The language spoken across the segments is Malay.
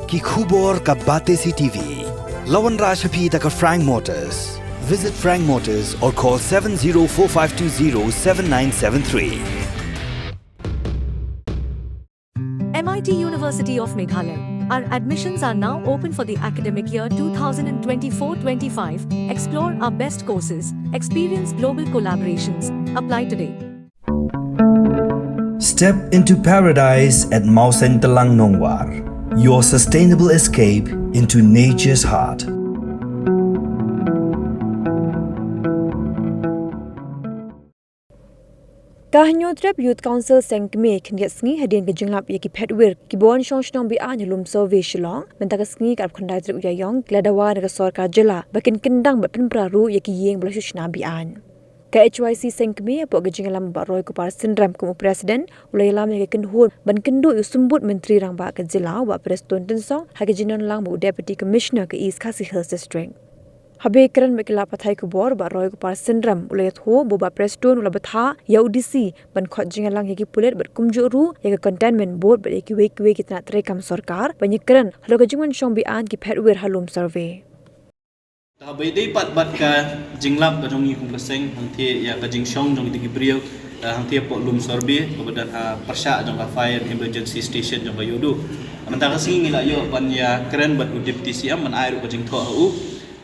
ki khubor ka bate CTV. Lawan Rajhapi taka Frank Motors. Visit Frank Motors or call 7045207973. MIT University of Meghalaya. Our admissions are now open for the academic year 2024-25. Explore our best courses, experience global collaborations. Apply today. Step into paradise at Mausen Telang Nongwar, your sustainable escape into nature's heart. Kahanyotrep Youth Council Sengkme khnget sngi hadin ke jinglap ye ki phetwir ki bon shongnong bi an lum survey shilong mentaka sngi kap khandai tru ya yong gladawa ne sarkar jela bakin kindang bat pin ru ye ki yeng bla shushna bi an ka HYC Sengkme po ke jinglam ba roy ko par syndrome ko president ulaylam ye kin hur ban kindu usumbut menteri rang ba ke jela wa preston tinsong ha ke jinon lang bu deputy commissioner ke East Khasi Hills district Habe keren mekila pathai ko bor ba roy ko par syndrome ulayat ho boba preston ula batha ya UDC ban khot jingalang yaki pulet bat kumju ru ya containment board ba yaki we kitna trekam sarkar banyi keren halo ka jingwan shong bi an ki phetwer halum survey ta bai dei pat bat ka jinglap ka jongi kum kaseng hangthie ya ka jingshong jong digi brio hangthie po lum survey kemudian persya jong ka fire emergency station jong ka yodu amanta ka singi la yo ban ya keren bat deputy CM man airu ka jingtho au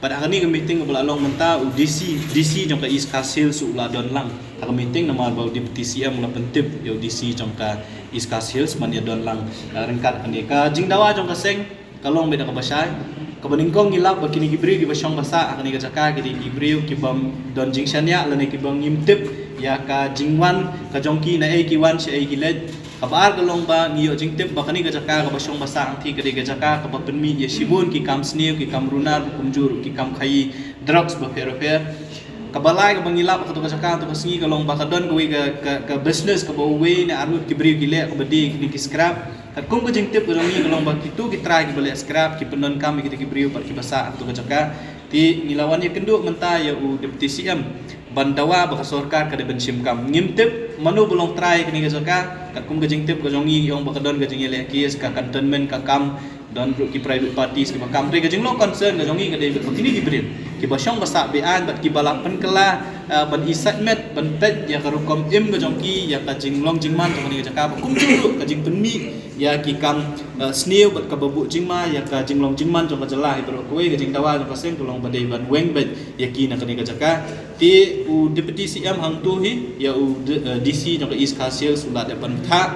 pada hari ini meeting kepala long mentah DC jangka East Khasi Hills ulah don lang. Hari meeting nama bau deputy CM ulah pentip yo DC jangka East Khasi Hills man ya don lang rengkat ani ka jingdawa jangka seng kalong beda ka basai. Kabaningkong ngilap bakini gibriu ki basyong basa akani ka jaka ki gibriu ki bam don jingshania lane ki bang ngimtip ya ka jingwan ka jongki na ki wan si ki led kabar kalong ba ngiyo jingtip bakani ka jaka ka basyong basa angti ka ka jaka ka bapenmi ya shibun ki kam snew ki kam runar kumjur ki kam khai drugs ba fer kabalai ka bangilap ka to ka jaka to ka singi kalong ba ka don ka business ka ba we na arut ki briu ki le ka badi ki scrap kat kung ka jingtip ka ngi kalong ba kitu ki try ki bale scrap ki penon kam ki briu par ki basa to ka jaka ti ngilawan ya kenduk mentah ya u deputy CM bandawa baka sarkar kada bensim kam ngimtip manu belum try kini ka jaka kat kum gajing tip gajongi yong baka don gajing ele kies ka cantonment ka kam don ki private parties ki makam re gajing lo concern gajongi kada kini gibrin ki basyong basa bean bat ki balapan kala ban isatmet ban pet ya karukom im gajongki ya ka jinglong jingman kini ka jaka kum juru ka jing penmi ya ki kam snew bat ka babu jingma ya ka jinglong jingman jong ka jelah ibro kowe gajing dawa jong ka seng tolong badai ban weng bet ya ki na kini ka jaka ti u deputy CM hang tu hi ya u DC jong ka East Khasi Hills sudah dapat tha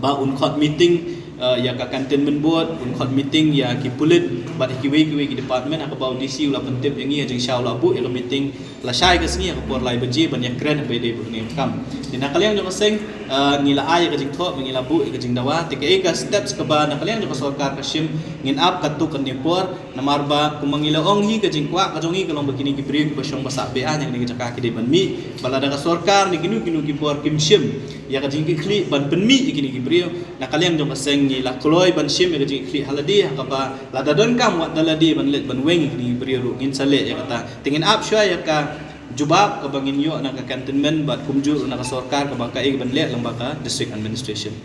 ba un khot meeting ya ka cantonment board un khot meeting ya ki pulit bat ki we ki department ka ba DC ulah pentip yang ngi jing sha ulah bu ya meeting la shai ka singi ka por lai baji ban ya kren ba dei bu ni kam dina kaliang jong ka seng ngila ay ka jing tho ngila bu ka jing dawa ti ka steps ka ba na kaliang jong ka sarkar ka sim ngin up ka tu kan ni por na marba kumangila ong hi ka jing kwa ka jongi ka long begini ki bri ba syong basa be an yang ni jaka ki de ban mi bala da ka sarkar ni ginu ki por kim sim ya ka jing ki kli ban penmi ikini ki bri na kaliang jong ka seng ngila kloi ban sim ka jing kli haladi ka ba la da don kam wat daladi ban let ban weng ikini bri ru ngin sale ya kata tingin up shwa ya ka jubab ka bangin yo na ka cantonment bat kumju na ka sarkar ka bangka ban let lembaga district administration